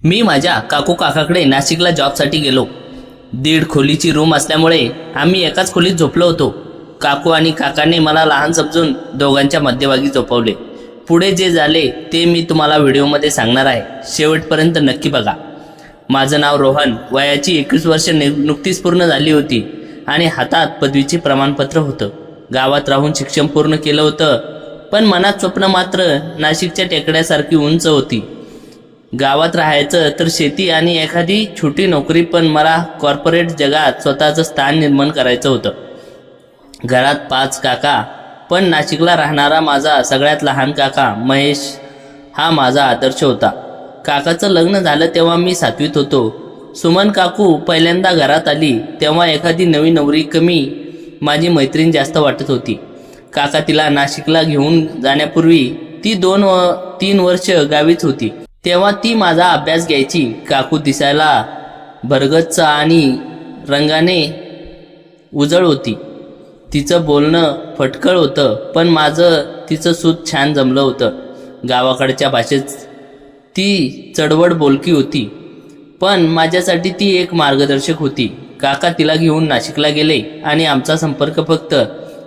मी माझ्या काकू काकाकडे नाशिकला जॉबसाठी गेलो। 1.5 खोलीची रूम असल्यामुळे आम्ही एकाच खोलीत झोपलो होतो। काकू आणि काकाने मला लहान समजून दोघांच्या मध्यभागी झोपवले। पुढे जे झाले ते मी तुम्हाला व्हिडिओमध्ये सांगणार आहे, शेवटपर्यंत नक्की बघा। माझं नाव रोहन, वयाची 21 वर्ष नुकतीच पूर्ण झाली होती आणि हातात पदवीचे प्रमाणपत्र होतं। गावात राहून शिक्षण पूर्ण केलं होतं, पण मनात स्वप्न मात्र नाशिकच्या टेकड्यासारखी उंच होती। गावात राहायचं तर शेती आणि एखादी छोटी नोकरी, पण मला कॉर्पोरेट जगात स्वतःचं स्थान निर्माण करायचं होतं। घरात 5 काका, पण नाशिकला राहणारा माझा सगळ्यात लहान काका महेश हा माझा आदर्श होता। काकाचं लग्न झालं तेव्हा मी 7वीत होतो। सुमन काकू पहिल्यांदा घरात आली तेव्हा एखादी नवी नवरी कमी माझी मैत्रीण जास्त वाटत होती। काका तिला नाशिकला घेऊन जाण्यापूर्वी ती 2-3 वर्ष गावीच होती, तेव्हा ती माझा अभ्यास घ्यायची। काकू दिसायला भरगच्च आणि रंगाने उजळ होती। तिचं बोलणं फटकळ होतं, पण माझं तिचं सूत छान जमलं होतं। गावाकडच्या भाषेत ती चढवड बोलकी होती, पण माझ्यासाठी ती एक मार्गदर्शक होती। काका तिला घेऊन नाशिकला गेले आणि आमचा संपर्क फक्त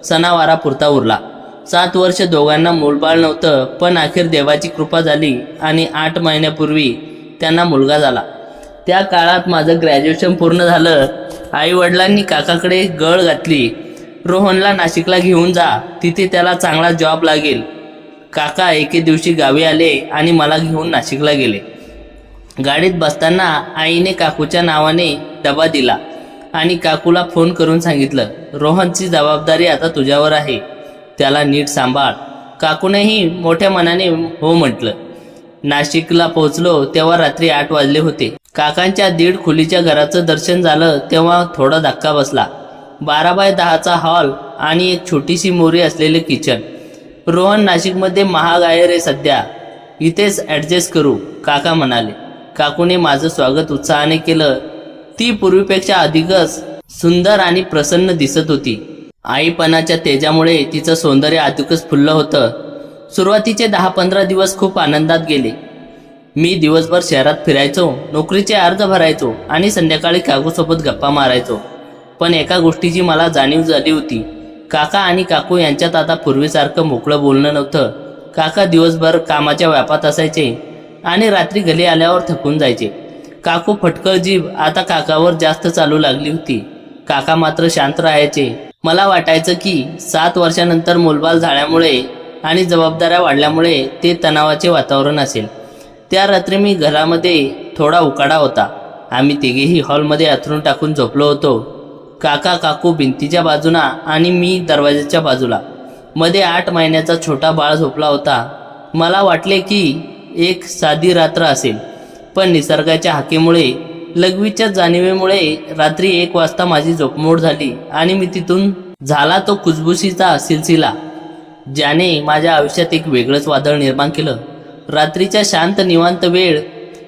सणावारापुरता उरला। 7 वर्ष दोघांना मूलबाळ नव्हतं, पण अखेर देवाची कृपा झाली आणि 8 महिन्यापूर्वी त्यांना मुलगा झाला। त्या काळात माझं ग्रॅज्युएशन पूर्ण झालं। आई वडिलांनी काकाकडे गळ घातली, रोहनला नाशिकला घेऊन जा, तिथे त्याला चांगला जॉब लागेल। काका एके दिवशी गावी आले आणि मला घेऊन नाशिकला गेले। गाडीत बसताना आईने काकूच्या नावाने डबा दिला आणि काकूला फोन करून सांगितलं, रोहनची जबाबदारी आता तुझ्यावर आहे, त्याला नीट सांभाळ। काकूनेही मोठ्या मनाने हो म्हटलं। नाशिकला पोहोचलो तेव्हा रात्री 8 वाजले होते। काकांच्या 1.5 खोलीच्या घराचं दर्शन झालं तेव्हा थोडा धक्का बसला। 12 बाय 10चा हॉल आणि एक छोटीशी मोरी असलेले किचन। रोहन, नाशिकमध्ये महाग आहे रे सध्या, इथेच ॲडजस्ट करू, काका म्हणाले। काकूने माझं स्वागत उत्साहाने केलं। ती पूर्वीपेक्षा अधिकच सुंदर आणि प्रसन्न दिसत होती। आईपणाच्या तेजामुळे तिचं सौंदर्य अधिकच फुललं होतं। सुरुवातीचे 10-15 दिवस खूप आनंदात गेले। मी दिवसभर शहरात फिरायचो, नोकरीचे अर्ज भरायचो आणि संध्याकाळी काकूसोबत गप्पा मारायचो। पण एका गोष्टीची मला जाणीव झाली होती, काका आणि काकू यांच्यात आता पूर्वीसारखं मोकळं बोलणं नव्हतं। काका दिवसभर कामाच्या व्यापात असायचे आणि रात्री घरी आल्यावर थकून जायचे। काकू फटकळ जीभ आता काकावर जास्त चालू लागली होती। काका मात्र शांत राहायचे। मला वाटायचं की 7 वर्षानंतर मुलबाळ झाल्यामुळे आणि जबाबदाऱ्या वाढल्यामुळे ते तणावाचे वातावरण असेल। त्या रात्री मी घरामध्ये थोडा उकाडा होता। आम्ही तिघेही हॉलमध्ये अंथरूण टाकून झोपलो होतो। काका काकू भिंतीच्या बाजूला आणि मी दरवाजाच्या बाजूला। मध्ये 8 महिन्याचा छोटा बाळ झोपला होता। मला वाटले की एक साधी रात्र असेल, पण निसर्गाच्या हाकेमुळे, लघवीच्या जाणीवेमुळे रात्री 1 वाजता माझी झोपमोड झाली आणि मी तिथून झाला तो कुजबुशीचा सिलसिला, ज्याने माझ्या आयुष्यात एक वेगळंच वादळ निर्माण केलं। रात्रीच्या शांत निवांत वेळ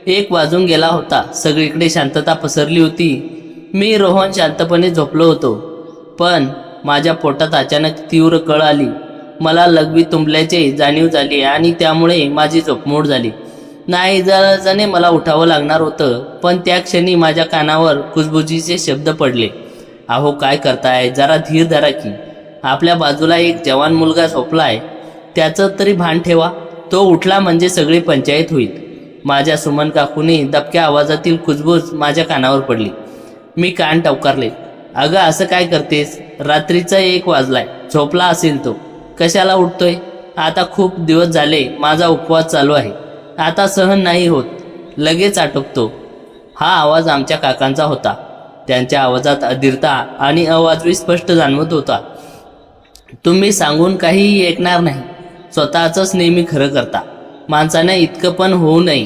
1 वाजून गेला होता। सगळीकडे शांतता पसरली होती। मी रोहन शांतपणे झोपलो होतो, पण माझ्या पोटात अचानक तीव्र कळ आली। मला लघवी तुंबल्याची जाणीव झाली आणि त्यामुळे माझी झोपमोड झाली। नाईलाजाने मला उठावं लागणार होतं, पण त्या क्षणी माझ्या कानावर कुजबुजीचे शब्द पडले, अहो काय करताय, जरा धीर धरा की, आपल्या बाजूला एक जवान मुलगा झोपलाय, त्याचं तरी भान ठेवा, तो उठला म्हणजे सगळी पंचायत होईल। माझ्या सुमन काकूने दबक्या आवाजातील कुजबूज माझ्या कानावर पडली। मी कान टवकारले, अगं असं काय करतेस, रात्रीचा 1 वाजलाय, झोपला असेल तो, कशाला उठतोय? आता खूप दिवस झाले माझा उपवास चालू आहे, आता सहन नाही होत, लगेच आटोपतो। हा आवाज आमच्या काकांचा होता। त्यांच्या आवाजात अधीरता आणि अवाजवी स्पष्ट जाणवत होता, तुम्ही सांगून काहीही ऐकणार नाही, स्वतःचंच नेहमी खरं करता, माणसाने इतकं पण होऊ नये,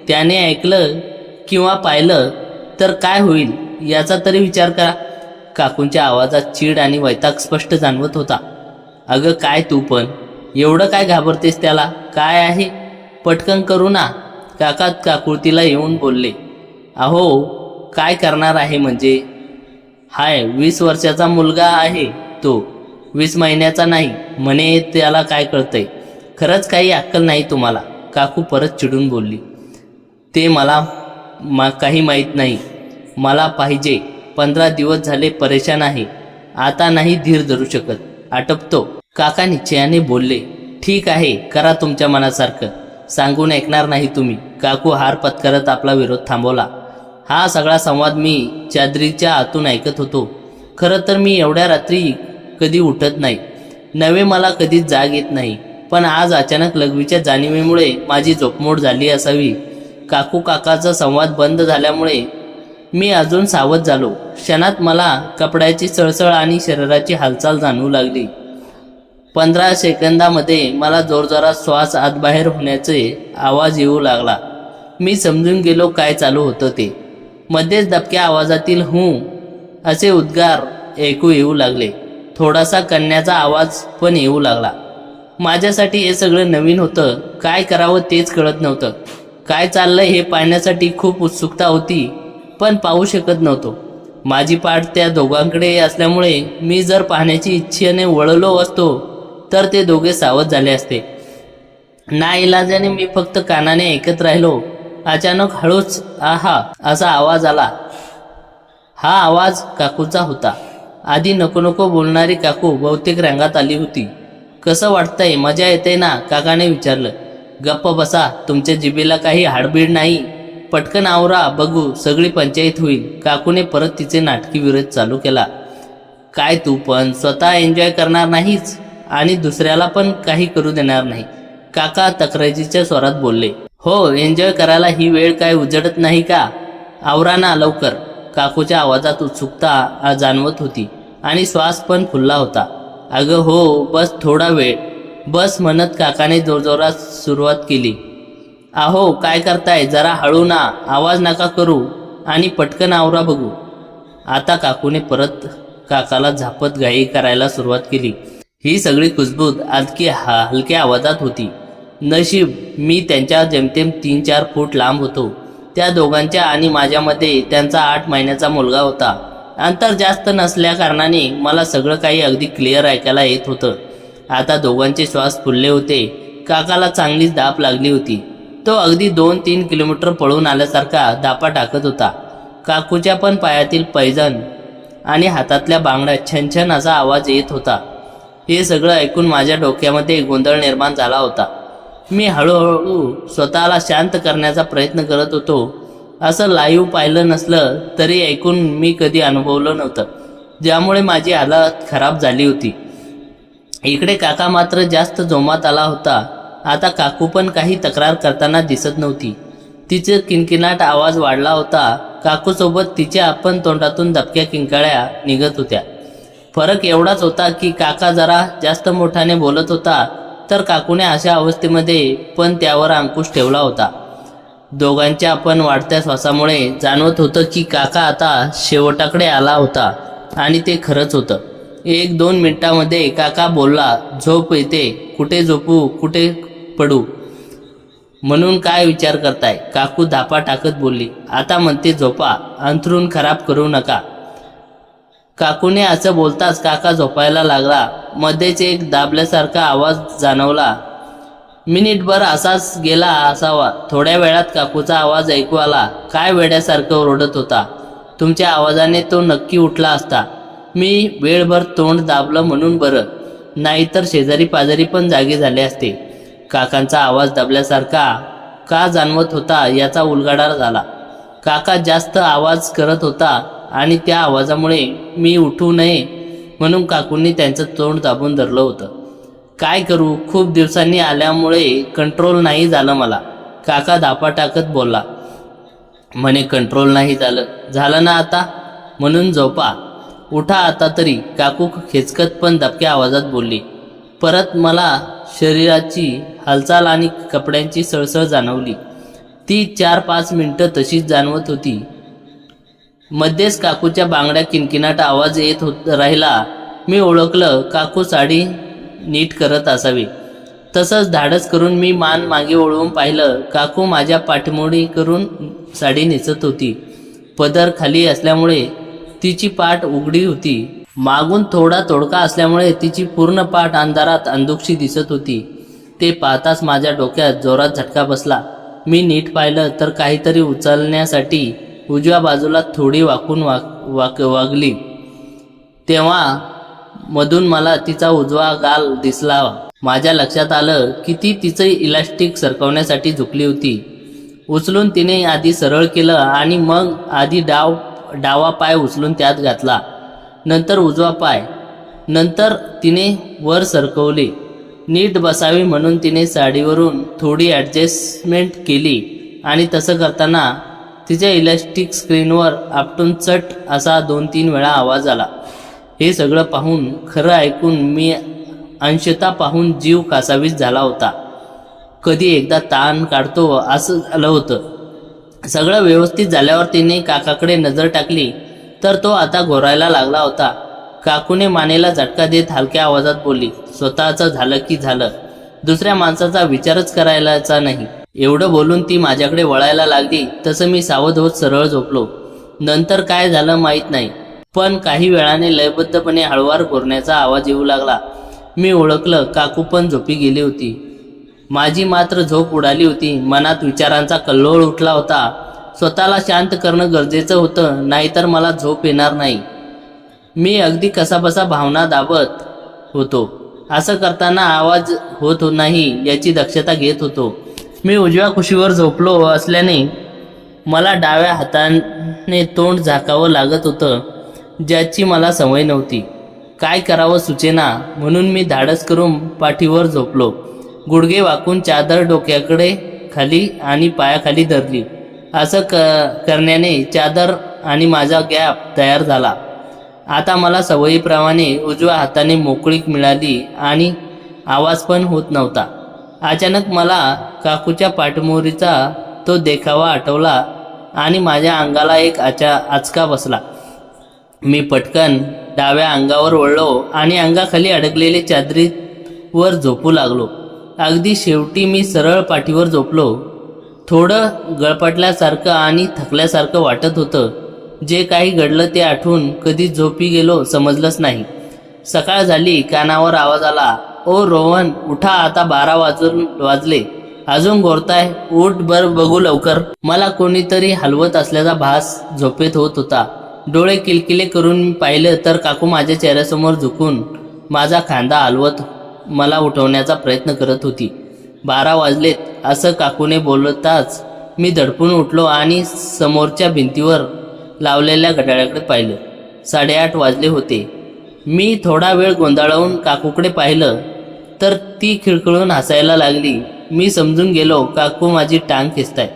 त्याने ऐकलं किंवा पाहिलं तर काय होईल याचा तरी विचार करा। काकूंच्या आवाजात चीड आणि वैताग स्पष्ट जाणवत होता। अगं काय तू पण, एवढं काय घाबरतेस त्याला, काय आहे, पटकन करू ना, काका काकुळतीला येऊन बोलले। अहो काय करणार आहे म्हणजे, हाय 20 वर्षाचा मुलगा आहे तो, 20 महिन्याचा नाही म्हणे, त्याला काय कळतंय, खरंच काही अक्कल नाही तुम्हाला, काकू परत चिडून बोलली। ते मला काही माहीत नाही. मला पाहिजे. 15 दिवस झाले परेशान आहे. आता नाही धीर धरू शकत. आटपतो. काका निश्चयाने बोलले. ठीक आहे, करा तुमच्या मनासारखं. सांगून ऐकणार नाही तुम्ही. काकू हार पत्करत आपला विरोध थांबवला. हा सगळा संवाद मी चादरीच्या आतून ऐकत होतो. खरं तर मी एवढ्या रात्री कधी उठत नाही. नवे मला कधीच जाग येत नाही. पण आज अचानक लघवीच्या जाणीवेमुळे माझी झोपमोड झाली असावी. काकू काकाचा संवाद बंद झाल्यामुळे मी अजून सावध झालो. क्षणात मला कपड्याची सळसळ आणि शरीराची हालचाल जाणवू लागली. 15 सेकंदामध्ये मला जोरजोरात श्वास आतबाहेर होण्याचे आवाज येऊ लागला. मी समजून गेलो काय चालू होतं ते. मध्येच दबक्या आवाजातील हूं असे उद्गार ऐकू येऊ लागले. थोडासा कण्याचा आवाज पण येऊ लागला. माझ्यासाठी हे सगळं नवीन होतं. काय करावं तेच कळत नव्हतं. काय चाललंय हे पाहण्यासाठी खूप उत्सुकता होती, पण पाहू शकत नव्हतो. माझी पाठ त्या दोघांकडे असल्यामुळे मी जर पाहण्याची इच्छेने वळलो असतो तर ते दोघे सावध झाले असते. नाईलाजाने मी फक्त कानाने ऐकत राहिलो. अचानक हळूच आहा असा आवाज आला. हा आवाज काकूचा होता. आधी नको नको बोलणारी काकू बहुतेक रंगात आली होती. कसं वाटतंय? मजा येते ना? काकाने विचारलं. गप्प बसा, तुमच्या जिभेला काही हाडबीड नाही. पटकन आवरा, बघू, सगळी पंचायत होईल. काकूने परत तिचे नाटकी विरोध चालू केला. काय तू पण स्वतः एन्जॉय करणार नाहीच आणि दुसऱ्याला पण काही करू देणार नाही? काका तक्रारीच्या स्वरात बोलले. हो, एन्जॉय करायला ही वेळ काय उजडत नाही का? आवरा ना लवकर. काकूच्या आवाजात उत्सुकता जाणवत होती आणि श्वास पण फुलला होता. अगं हो, बस थोडा वेळ, बस म्हणत काकाने जोरजोरात सुरुवात केली. अहो काय करताय? जरा हळू ना, आवाज नका करू आणि पटकन आवरा बघू. आता काकूने परत काकाला झापत घाई करायला सुरुवात केली. ही सगळी कुजबूज हलक्या आवाजात होती. नशीब मी त्यांच्या जेमतेम 3-4 फूट लांब होतो. त्या दोघांच्या आणि माझ्यामध्ये त्यांचा 8 महिन्याचा मुलगा होता. अंतर जास्त नसल्या कारणाने मला सगळं काही अगदी क्लिअर ऐकायला येत होतं. आता दोघांचे श्वास फुलले होते. काकाला चांगलीच दाप लागली होती. तो अगदी 2-3 किलोमीटर पळून आल्यासारखा दापा टाकत होता. काकूच्या पण पायातील पैजण आणि हातातल्या बांगड्या छनछन असा आवाज येत होता. हे सगळं ऐकून माझ्या डोक्यामध्ये गोंधळ निर्माण झाला होता. मी हळूहळू स्वतःला शांत करण्याचा प्रयत्न करत होतो. असं लाईव्ह पाहिलं नसलं तरी ऐकून मी कधी अनुभवलं नव्हतं, ज्यामुळे माझी हालत खराब झाली होती. इकडे काका मात्र जास्त जोमात आला होता. आता काकू पण काही तक्रार करताना दिसत नव्हती. तिचे किणकिणाट आवाज वाढला होता. काकूसोबत तिच्या पण तोंडातून दबक्या किंकाळ्या निघत होत्या. फरक एवढाच होता की काका जरा जास्त मोठ्याने बोलत होता, तर काकूने अशा अवस्थेमध्ये पण त्यावर अंकुश ठेवला होता. दोघांच्या पण वाढत्या श्वासामुळे जाणवत होतं की काका आता शेवटाकडे आला होता आणि ते खरंच होतं. 1-2 मिनिटांमध्ये काका बोलला. झोप येते. कुठे झोपू, कुठे पडू म्हणून काय विचार करताय? काकू धापा टाकत बोलली. आता म्हणते झोपा, अंथरूण खराब करू नका. काकूने असं बोलताच काका झोपायला लागला. मध्येच एक दाबल्यासारखा आवाज जाणवला. मिनिटभर असाच गेला असावा. थोड्या वेळात काकूचा आवाज ऐकू आला. काय वेड्यासारखं ओरडत होता? तुमच्या आवाजाने तो नक्की उठला असता. मी वेळभर तोंड दाबलं म्हणून बरं, नाहीतर शेजारी पाजारी पण जागे झाले असते. काकांचा आवाज दाबल्यासारखा का जाणवत होता याचा उलगडा झाला. काका जास्त आवाज करत होता आणि त्या आवाजामुळे मी उठू नये म्हणून काकूंनी त्यांचं तोंड दाबून धरलं होतं. काय करू, खूप दिवसांनी आल्यामुळे कंट्रोल नाही झालं मला. काका धापा टाकत बोलला. म्हणे कंट्रोल नाही झालं ना आता, म्हणून झोपा, उठा आता तरी. काकू खेचकत पण दबक्या आवाजात बोलली. परत मला शरीराची हालचाल आणि कपड्यांची सळसळ जाणवली. ती 4-5 मिनिटं तशीच जाणवत होती. मध्येच काकूच्या बांगड्या किणकिणाट आवाज येत राहिला. मी ओळखलं, काकू साडी नीट करत असावी. तसंच धाडस करून मी मान मागे वळवून पाहिलं. काकू माझ्या पाठमोडी करून साडी नेसत होती. पदर खाली असल्यामुळे तिची पाठ उघडी होती. मागून थोडा तोडका असल्यामुळे तिची पूर्ण पाठ अंधारात अंधुकशी दिसत होती. ते पाहताच माझ्या डोक्यात जोरात झटका बसला. मी नीट पाहिलं तर काहीतरी उचलण्यासाठी उजव्या बाजूला थोडी वाकून वागली. तेव्हा मधून मला तिचा उजवा गाल दिसला. माझ्या लक्षात आलं की ती तिचं इलास्टिक सरकवण्यासाठी झुकली होती. उचलून तिने आधी सरळ केलं आणि मग आधी डावा पाय उचलून त्यात घातला, नंतर उजवा पाय. नंतर तिने वर सरकवले. नीट बसावी म्हणून तिने साडीवरून थोडी ॲडजस्टमेंट केली आणि तसं करताना तिच्या इलास्टिक स्क्रीनवर आपटून चट असा 2-3 वेळा आवाज आला. हे सगळं पाहून, खरं ऐकून मी अंशतः पाहून जीव कासावीस झाला होता. कधी एकदा ताण काढतो असं झालं होतं. सगळं व्यवस्थित झाल्यावर तिने काकाकडे नजर टाकली तर तो आता घोरायला लागला होता. काकूने मानेला झटका देत हलक्या आवाजात बोलली, स्वतःचं झालं की झालं, दुसऱ्या माणसाचा विचारच करायलाचा नाही. एवढं बोलून ती माझ्याकडे वळायला लागली तसं मी सावध होत सरळ झोपलो. नंतर काय झालं माहीत नाही, पण काही वेळाने लयबद्धपणे हळूवार घोरण्याचा आवाज येऊ लागला. मी ओळखलं, काकू पण झोपी गेली होती. माझी मात्र झोप उडाली होती. मनात विचारांचा कल्लोळ उठला होता. स्वतःला शांत करणं गरजेचं होतं, नाहीतर मला झोप येणार नाही. मी अगदी कसाबसा भावना दाबत होतो. असं करताना आवाज होत नाही याची दक्षता घेत होतो. मी उजव्या कुशीवर झोपलो असल्याने मला डाव्या हाताने तोंड झाकावं लागत होतं, ज्याची मला सवय नव्हती. काय करावं सुचेना म्हणून मी धाडस करून पाठीवर झोपलो. गुडघे वाकून चादर डोक्याकडे खाली आणि पायाखाली धरली. असं करण्याने चादर आणि माझा गॅप तयार झाला. आता मला सवयीप्रमाणे उजव्या हाताने मोकळीक मिळाली आणि आवाज पण होत नव्हता. अचानक मला काकूच्या पाठमोरीचा तो देखावा आठवला आणि माझ्या अंगाला एक आचका बसला. मी पटकन डाव्या अंगावर वळलो आणि अंगाखाली अडकलेले चादरीवर झोपू लागलो. अगदी शेवटी मी सरळ पाठीवर झोपलो. थोडं गळपटल्यासारखं आणि थकल्यासारखं वाटत होतं. जे काही घडलं ते आठवून कधी झोपी गेलो समजलंच नाही. सकाळ झाली. कानावर आवाज आला, ओ रोहन, उठा, आता 12 वाजले, अजून घोरताय, उठ बघू लवकर. मला कोणीतरी हलवत असल्याचा भास झोपेत होत होता. डोळे किलकिले करून मी पाहिलं तर काकू माझ्या चेहऱ्यासमोर झुकून माझा खांदा हलवत मला उठवण्याचा प्रयत्न करत होती. 12 वाजलेत असं काकूने बोलताच मी धडपून उठलो आणि समोरच्या भिंतीवर लावलेल्या घड्याळाकडे पाहिलं. 8:30 वाजले होते. मी थोडा वेळ गोंधळून काकूकडे पाहिलं तर ती खिळखिळून हसायला लागली. मी समजून गेलो, काकू माझी टांग खेचताय.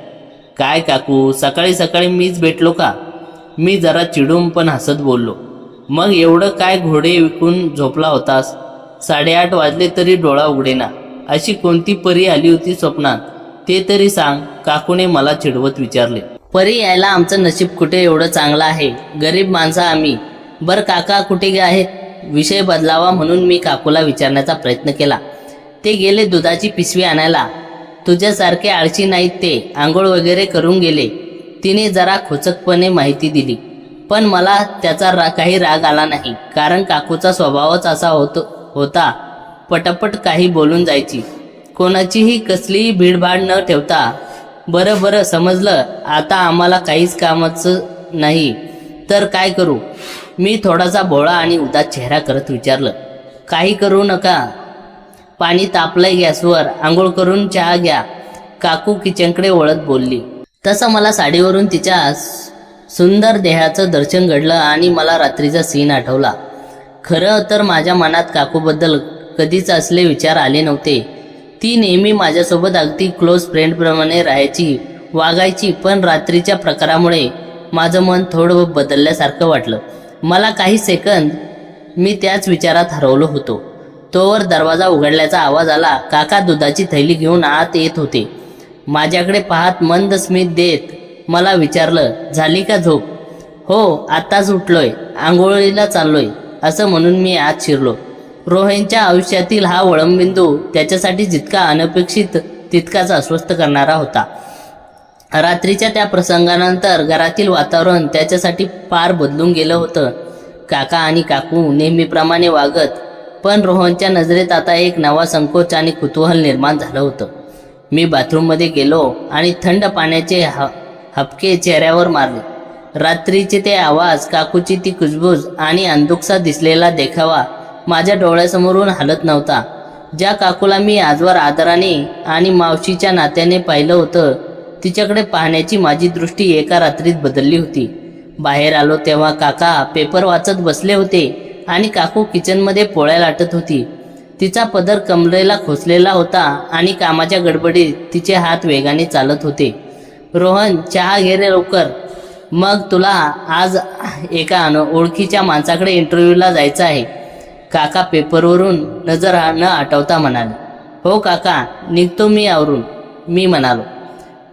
काय काकू, सकाळी सकाळी मीच भेटलो का? मी जरा चिडून पण हसत बोललो. मग एवढं काय घोडे विकून झोपला होतास? 8:30 वाजले तरी डोळा उघडेना. अशी कोणती परी आली होती स्वप्नात ते तरी सांग, काकूने मला चिडवत विचारले. परी यायला आमचं नशीब कुठे एवढं चांगलं आहे, गरीब माणसं आम्ही. बरं काका कुठे आहेत? विषय बदलावा म्हणून मी काकूला विचारण्याचा प्रयत्न केला. ते गेले दुधाची पिशवी आणायला. तुझ्यासारखे आळशी नाहीत ते, आंघोळ वगैरे करून गेले. तिने जरा खोचकपणे माहिती दिली. पण मला त्याचा काही राग आला नाही, कारण काकूचा स्वभावच असा होता. पटापट काही बोलून जायची, कोणाचीही कसलीही भीडभाड न ठेवता. बरं समजलं, आता आम्हाला काहीच कामाचं नाही तर काय करू? मी थोडासा भोळा आणि उदास चेहरा करत विचारलं. काही करू नका, पाणी तापलंय गॅसवर, आंघोळ करून चहा घ्या. काकू किचनकडे वळत बोलली. तसं मला साडीवरून तिच्या सुंदर देहाचं दर्शन घडलं आणि मला रात्रीचा सीन आठवला. खरं तर माझ्या मनात काकूबद्दल कधीच असले विचार आले नव्हते. ती नेहमी माझ्यासोबत अगदी क्लोज फ्रेंडप्रमाणे राहायची, वागायची. पण रात्रीच्या प्रकारामुळे माझं मन थोडं बदलल्यासारखं वाटलं. मला काही सेकंद मी त्याच विचारात हरवलो होतो. तोवर दरवाजा उघडल्याचा आवाज आला. काका दुधाची थैली घेऊन आत येत होते. माझ्याकडे पाहत मंद स्मित देत मला विचारलं, झाली का झोप? हो, आत्ताच उठलोय, आंघोळीला चाललोय, असं म्हणून मी आत शिरलो. रोहनच्या आयुष्यातील हा वळणबिंदू त्याच्यासाठी जितका अनपेक्षित तितकाच अस्वस्थ करणारा होता. रात्रीच्या त्या प्रसंगानंतर घरातील वातावरण त्याच्यासाठी फार बदलून गेलं होतं. काका आणि काकू नेहमीप्रमाणे वागत, पण रोहनच्या नजरेत आता एक नवा संकोच आणि कुतूहल निर्माण झालं होतं. मी बाथरूममध्ये गेलो आणि थंड पाण्याचे हपके चेहऱ्यावर मारले. रात्रीचे ते आवाज, काकूची ती कुजबूज आणि अंधुकसा दिसलेला देखावा माझ्या डोळ्यासमोरून हलत नव्हता. ज्या काकूला मी आजवर आदराने आणि मावशीच्या नात्याने पाहिलं होतं, तिच्याकडे पाहण्याची माझी दृष्टी एका रात्रीत बदलली होती. बाहेर आलो तेव्हा काका पेपर वाचत बसले होते आणि काकू किचनमध्ये पोळ्या लाटत होती. तिचा पदर कमरेला खोचलेला होता आणि कामाच्या गडबडीत तिचे हात वेगाने चालत होते. रोहन, चहा घे रे लवकर. मग तुला आज एका ओळखीच्या माणसाकडे इंटरव्ह्यूला जायचं आहे, काका पेपरवरून नजर न हटवता म्हणाले. हो काका, निघतो मी आवरून, मी म्हणालो.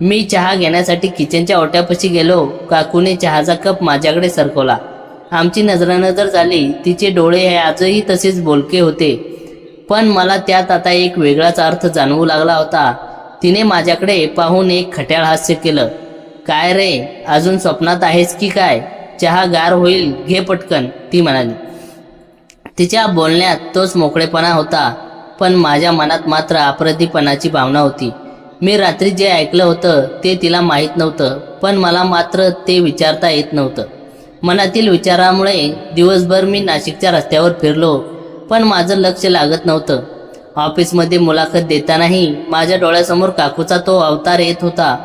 मी चहा घेण्यासाठी किचनच्या ओट्यापाशी गेलो. काकूने चहाचा कप माझ्याकडे सरकवला. आमची नजरानजर झाली. तिचे डोळे हे आजही तसेच बोलके होते, पण मला त्यात आता एक वेगळाच अर्थ जाणवू लागला होता. तिने माझ्याकडे पाहून एक खट्याळ हास्य केलं. काय रे, अजून स्वप्नात आहेस की काय? चहा गार होईल, घे पटकन, ती म्हणाली. तिच्या बोलण्यात तोच मोकळेपणा होता, पण माझ्या मनात मात्र अप्रतिपणाची भावना होती. मी रात्री जे ऐकलं होतं ते तिला माहीत नव्हतं, पण मला मात्र ते विचारता येत नव्हतं. मनातील विचारामुळे दिवसभर मी नाशिकच्या रस्त्यावर फिरलो, पण माझं लक्ष लागत नव्हतं. ऑफिसमध्ये मुलाखत देतानाही माझ्या डोळ्यासमोर काकूचा तो अवतार येत होता.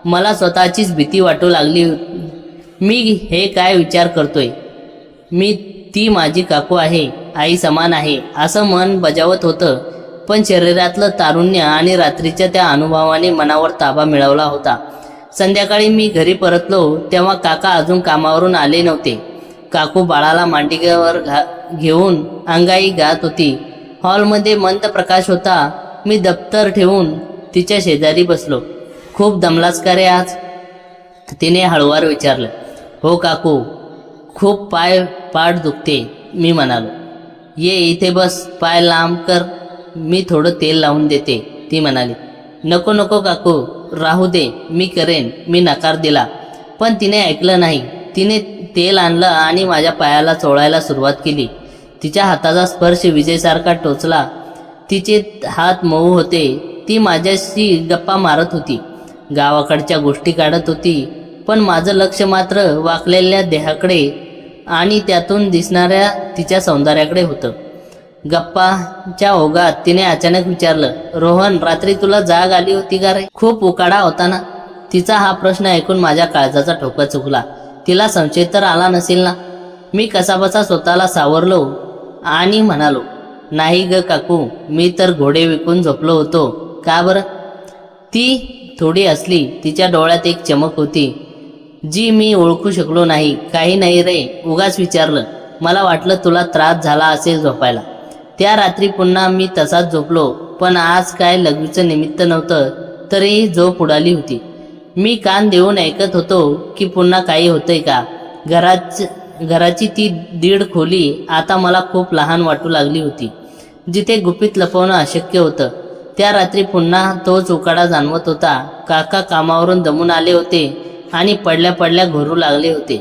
मला स्वतःचीच भीती वाटू लागली. मी हे काय विचार करतोय? ती माझी काकू आहे, आई समान आहे, असं मन बजावत होतं, पण शरीरातलं तारुण्य आणि रात्रीच्या त्या अनुभवाने मनावर ताबा मिळवला होता. संध्याकाळी मी घरी परतलो तेव्हा काका अजून कामावरून आले नव्हते. काकू बाळाला मांडीवर घेऊन अंगाई गात होती. हॉलमध्ये मंद प्रकाश होता. मी दप्तर ठेवून तिच्या शेजारी बसलो. खूप दमलास का रे आज? तिने हळूवार विचारलं. हो काकू, खूप पाठ दुखते, मी म्हणालो. ये इथे बस, पाय लांब कर, मी थोडं तेल लावून देते, ती म्हणाली. नको नको काकू, राहू दे, मी करेन, मी नकार दिला. पण तिने ऐकलं नाही. तिने तेल आणलं आणि माझ्या पायाला चोळायला सुरुवात केली. तिच्या हाताचा स्पर्श विजेसारखा टोचला. तिचे हात मऊ होते. ती माझ्याशी गप्पा मारत होती, गावाकडच्या गोष्टी काढत होती, पण माझं लक्ष मात्र वाकलेल्या देहाकडे आणि त्यातून दिसणाऱ्या तिच्या सौंदर्याकडे होतं. गप्पाच्या ओघात तिने अचानक विचारलं, रोहन, रात्री तुला जाग आली होती का रे? खूप उकाडा होता ना? तिचा हा प्रश्न ऐकून माझ्या काळजाचा ठोका चुकला. तिला संशय तर आला नसेल ना? मी कसाबसा स्वतःला सावरलो आणि म्हणालो, नाही ग काकू, मी तर घोडे विकून झोपलो होतो. का बरं? ती थोडी हसली. तिच्या डोळ्यात एक चमक होती जी मी ओळखू शकलो नाही. काही नाही रे, उगाच विचारलं. मला वाटलं तुला त्रास झाला असेल झोपायला. त्या रात्री पुन्हा मी तसाच झोपलो, पण आज काय लघवीचं निमित्त नव्हतं, तरीही झोप उडाली होती. मी कान देऊन ऐकत होतो की पुन्हा काही होतंय का. घराची ती दीड खोली आता मला खूप लहान वाटू लागली होती, जिथे गुपित लपवणं अशक्य होतं. त्या रात्री पुन्हा तोच उकाडा जाणवत होता. काका कामावरून दमून आले होते आणि पडल्या पडल्या घोरू लागले होते,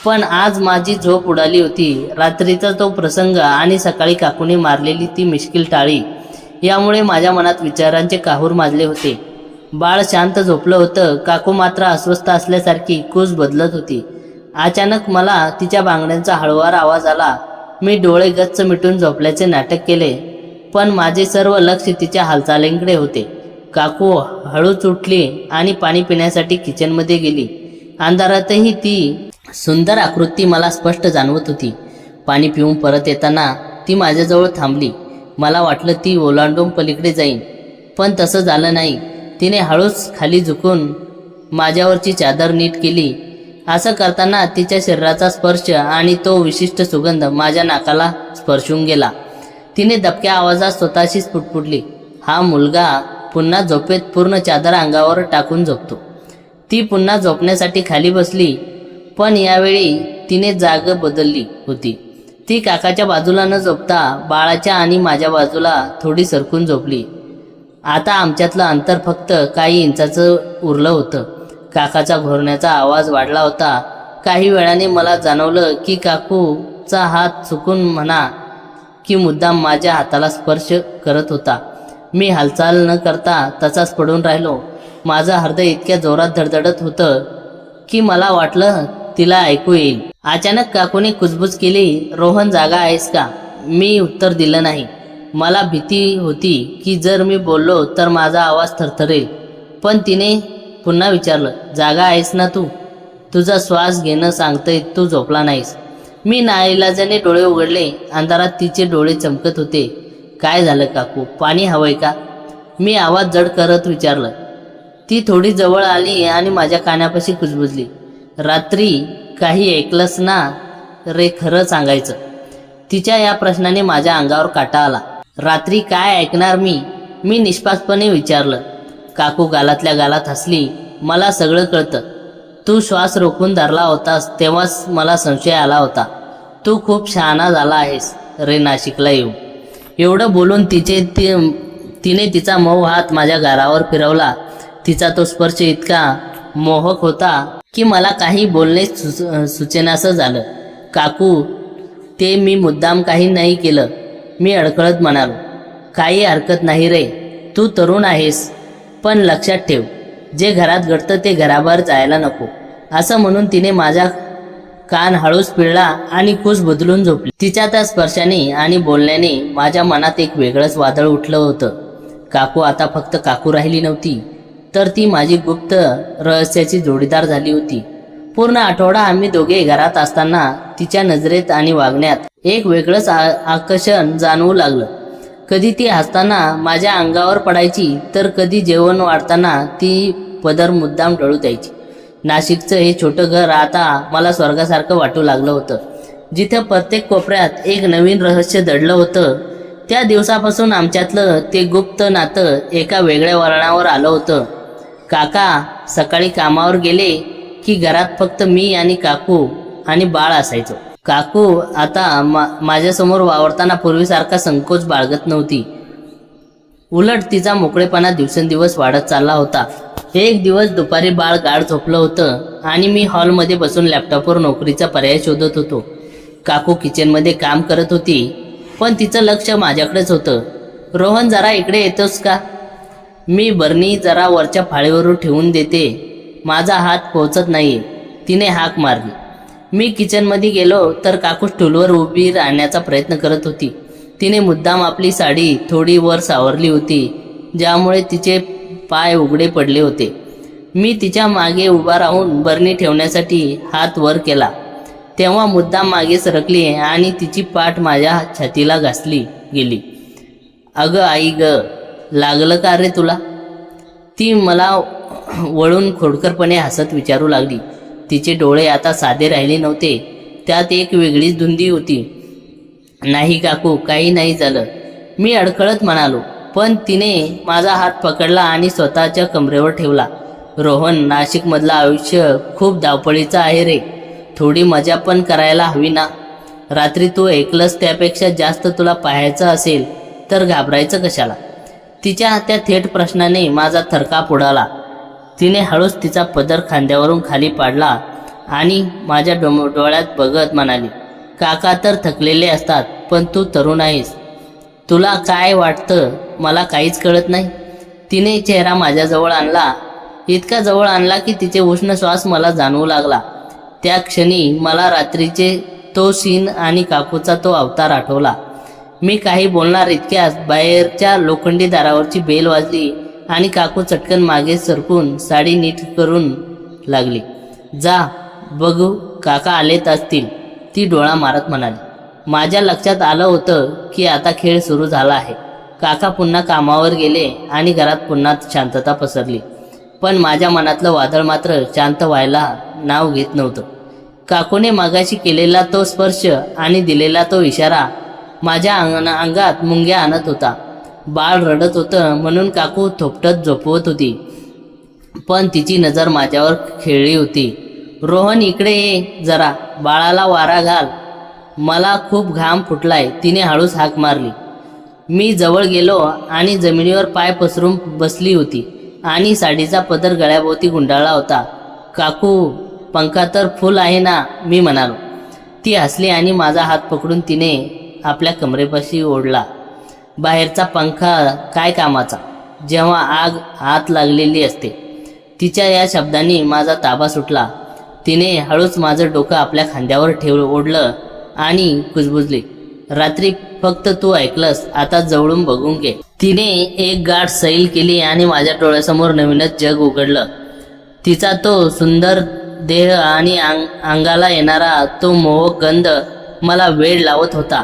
पण आज माझी झोप उडाली होती. रात्रीचा तो प्रसंग आणि सकाळी काकूने मारलेली ती मिश्किल टाळी, यामुळे माझ्या मनात विचारांचे काहूर माजले होते. बाळ शांत झोपलं होतं. काकू मात्र अस्वस्थ असल्यासारखी कूस बदलत होती. अचानक मला तिच्या बांगड्यांचा हळूवार आवाज आला. मी डोळे गच्च मिटून झोपल्याचे नाटक केले, पण माझे सर्व लक्ष तिच्या हालचालींकडे होते. काकू हळूच उठली आणि पाणी पिण्यासाठी किचनमध्ये गेली. अंधारातही ती सुंदर आकृती मला स्पष्ट जाणवत होती. पाणी पिऊन परत येताना ती माझ्याजवळ थांबली. मला वाटलं ती ओलांडून पलीकडे जाईन, पण तसं झालं नाही. तिने हळूच खाली झुकून माझ्यावरची चादर नीट केली. असं करताना तिच्या शरीराचा स्पर्श आणि तो विशिष्ट सुगंध माझ्या नाकाला स्पर्शून गेला. तिने दबक्या आवाजात स्वतःशीच पुटपुटली, हा मुलगा पुन्हा झोपेत पूर्ण चादर अंगावर टाकून झोपतो. ती पुन्हा झोपण्यासाठी खाली बसली, पण यावेळी तिने जाग बदलली होती. ती काकाच्या बाजूला न झोपता बाळाच्या आणि माझ्या बाजूला थोडी सरकून झोपली. आता आमच्यातलं अंतर फक्त काही इंचाचं उरलं होतं. काकाचा घोरण्याचा आवाज वाढला होता. काही वेळाने मला जाणवलं की काकूचा हात चुकून म्हणा की मुद्दाम माझ्या हाताला स्पर्श करत होता. मी हालचाल न करता तसाच पडून राहिलो. माझं हृदय इतक्या जोरात धडधडत होतं की मला वाटलं तिला ऐकू येईल. अचानक काकूने कुजबुज केली, रोहन जागा आहेस का? मी उत्तर दिलं नाही. मला भीती होती की जर मी बोललो तर माझा आवाज थरथरेल. पण तिने पुन्हा विचारलं, जागा आहेस ना तू? तुझा श्वास घेणं सांगतंय तू झोपला नाहीस. मी नाईलाजाने डोळे उघडले. अंधारात तिचे डोळे चमकत होते. काय झालं काकू, पाणी हवंय का? मी आवाज जड करत विचारलं. ती थोडी जवळ आली आणि माझ्या कानापाशी कुजबुजली. रात्री काही ऐकलंस ना रे, खरं सांगायचं? तिच्या या प्रश्नाने माझ्या अंगावर काटा आला. रात्री काय ऐकणार मी निष्पासपणे विचारलं. काकू गालातल्या गालात हसली. मला सगळं कळतं. तू श्वास रोखून धरला होतास तेव्हाच मला संशय आला होता. तू खूप शहाणा झाला आहेस रे नाशिकला येऊ. एवढं बोलून तिने तिचा मऊ हात माझ्या गालावर फिरवला. तिचा तो स्पर्श इतका मोहक होता की मला काही बोलणे सुचेनासं झालं. काकू, ते मी मुद्दाम काही नाही केलं, मी अडखळत म्हणालो. काही हरकत नाही रे, तू तरुण आहेस. पण लक्षात ठेव, जे घरात घडतं ते घराबाहेर जायला नको. असं म्हणून तिने माझा कान हळूच पिळला आणि खुश बदलून झोपली. तिच्या त्या स्पर्शाने आणि बोलण्याने माझ्या मनात एक वेगळंच वादळ उठलं होतं. काकू आता फक्त काकू राहिली नव्हती, तर ती माझी गुप्त रहस्याची जोडीदार झाली होती. पूर्ण आठवडा आम्ही दोघे घरात असताना तिच्या नजरेत आणि वागण्यात एक वेगळंच आकर्षण जाणवू लागलं. कधी ती हसताना माझ्या अंगावर पडायची, तर कधी जेवण वाढताना ती पदर मुद्दाम ढळू द्यायची. नाशिकचं हे छोटं घर आता मला स्वर्गासारखं वाटू लागलं होतं, जिथे प्रत्येक कोपऱ्यात एक नवीन रहस्य दडलं होतं. त्या दिवसापासून आमच्यातलं ते गुप्त नातं एका वेगळ्या वळणावर आलं होतं. काका सकाळी कामावर गेले की घरात फक्त मी आणि काकू आणि बाळ असायचो. काकू आता माझ्यासमोर वावरताना पूर्वीसारखा संकोच बाळगत नव्हती. उलट तिचा मोकळेपणा दिवसेंदिवस वाढत चालला होता. एक दिवस दुपारी बाळ गाढ झोपलं होतं आणि मी हॉलमध्ये बसून लॅपटॉपवर नोकरीचा पर्याय शोधत होतो. काकू किचनमध्ये काम करत होती, पण तिचं लक्ष माझ्याकडेच होतं. रोहन, जरा इकडे येतोस का? मी बरणी जरा वरच्या फाळीवर ठेवून देते, माझा हात पोहोचत नाहीये, तिने हाक मारली. मी किचनमध्ये गेलो तर काकू स्टूलवर उभी राहण्याचा प्रयत्न करत होती. तिने मुद्दाम आपली साडी थोडी वर सावरली होती, ज्यामुळे तिचे पाय उघडे पडले होते. मी तिच्या मागे उभा राहून बरणी ठेवण्यासाठी हात वर केला, तेव्हा मुद्दाम मागे सरकली आणि तिची पाठ माझ्या छातीला घासली गेली. अगं आई ग, लागलं का रे तुला? ती मला वळून खोडकरपणे हसत विचारू लागली. तिचे डोळे आता साधे राहिले नव्हते, त्यात एक वेगळीच धुंदी होती. नाही काकू, काही नाही झालं, मी अडखळत म्हणालो. पण तिने माझा हात पकडला आणि स्वतःच्या कमरेवर ठेवला. रोहन, नाशिकमधलं आयुष्य खूप धावपळीचं आहे रे, थोडी मजा पण करायला हवी ना. रात्री तू ऐकलंस त्यापेक्षा जास्त तुला पाहायचं असेल तर घाबरायचं कशाला? तिच्या त्या थेट प्रश्नाने माझा थरकाप उडाला. तिने हळूच तिचा पदर खांद्यावरून खाली पाडला आणि माझ्या डोळ्यात बघत म्हणाली, काका तर थकलेले असतात, पण तू तरुण आहेस. तुला काय वाटतं मला काहीच कळत नाही? तिने चेहरा माझ्याजवळ आणला, इतका जवळ आणला की तिचे उष्ण श्वास मला जाणवू लागला. त्या क्षणी मला रात्रीचे तो सीन आणि काकूचा तो अवतार आठवला. मी काही बोलणार इतक्याच बाहेरच्या लोखंडी दारावरची बेल वाजली आणि काकू चटकन मागे सरकून साडी नीट करून लागली. जा बघू, काका आलेत असतील, ती डोळा मारत म्हणाली. माझ्या लक्षात आलं होतं की आता खेळ सुरू झाला आहे. काका पुन्हा कामावर गेले आणि घरात पुन्हा शांतता पसरली. पण माझ्या मनातलं वादळ मात्र शांत व्हायला नाव घेत नव्हतं. काकूने मागाशी केलेला तो स्पर्श आणि दिलेला तो इशारा माझ्या अंगात मुंग्या आणत होता. बाळ रडत होतं म्हणून काकू थोपटत झोपवत होती, पण तिची नजर माझ्यावर खेळली होती. रोहन, इकडे ये जरा, बाळाला वारा घाल, मला खूप घाम फुटलाय, तिने हळूच हाक मारली. मी जवळ गेलो आणि जमिनीवर पाय पसरून बसली होती आणि साडीचा पदर गळ्याभोवती गुंडाळला होता. काकू, पंखा तर फुल आहे ना, मी म्हणालो. ती हसली आणि माझा हात पकडून तिने आपल्या कमरेपाशी ओढला. बाहेरचा पंखा काय कामाचा जेव्हा आग हात लागलेली असते. तिच्या या शब्दांनी माझा ताबा सुटला. तिने हळूच माझं डोकं आपल्या खांद्यावर ओढलं आणि कुजबुजली, रात्री फक्त तू ऐकलंस, आता जवळून बघून घे. तिने एक गाठ सैल केली आणि माझ्या डोळ्यासमोर नवीनच जग उघडलं. तिचा तो सुंदर देह आणि अंगाला येणारा तो मोहक गंध मला वेड लावत होता.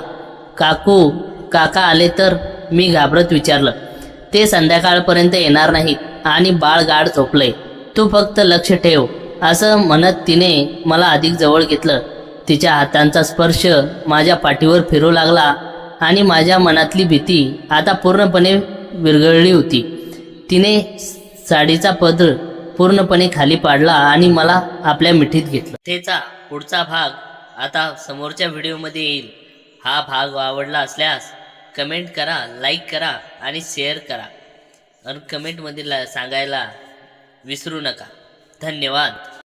काका आले तर? मी घाबरत विचारलं. ते संध्याकाळपर्यंत येणार नाहीत आणि बाळ गाढ झोपलंय, तू फक्त लक्ष ठेव, असं म्हणत तिने मला अधिक जवळ घेतलं. तिच्या हातांचा स्पर्श माझ्या पाठीवर फिरू लागला आणि माझ्या मनातली भीती आता पूर्णपणे विरघळली होती. तिने साडीचा पदर पूर्णपणे खाली पाडला आणि मला आपल्या मिठीत घेतलं. त्याचा पुढचा भाग आता समोरच्या व्हिडिओमध्ये येईल. हा भाग आवडला असल्यास कमेंट करा, लाईक करा आणि शेअर करा आणि कमेंटमध्ये सांगायला विसरू नका. धन्यवाद.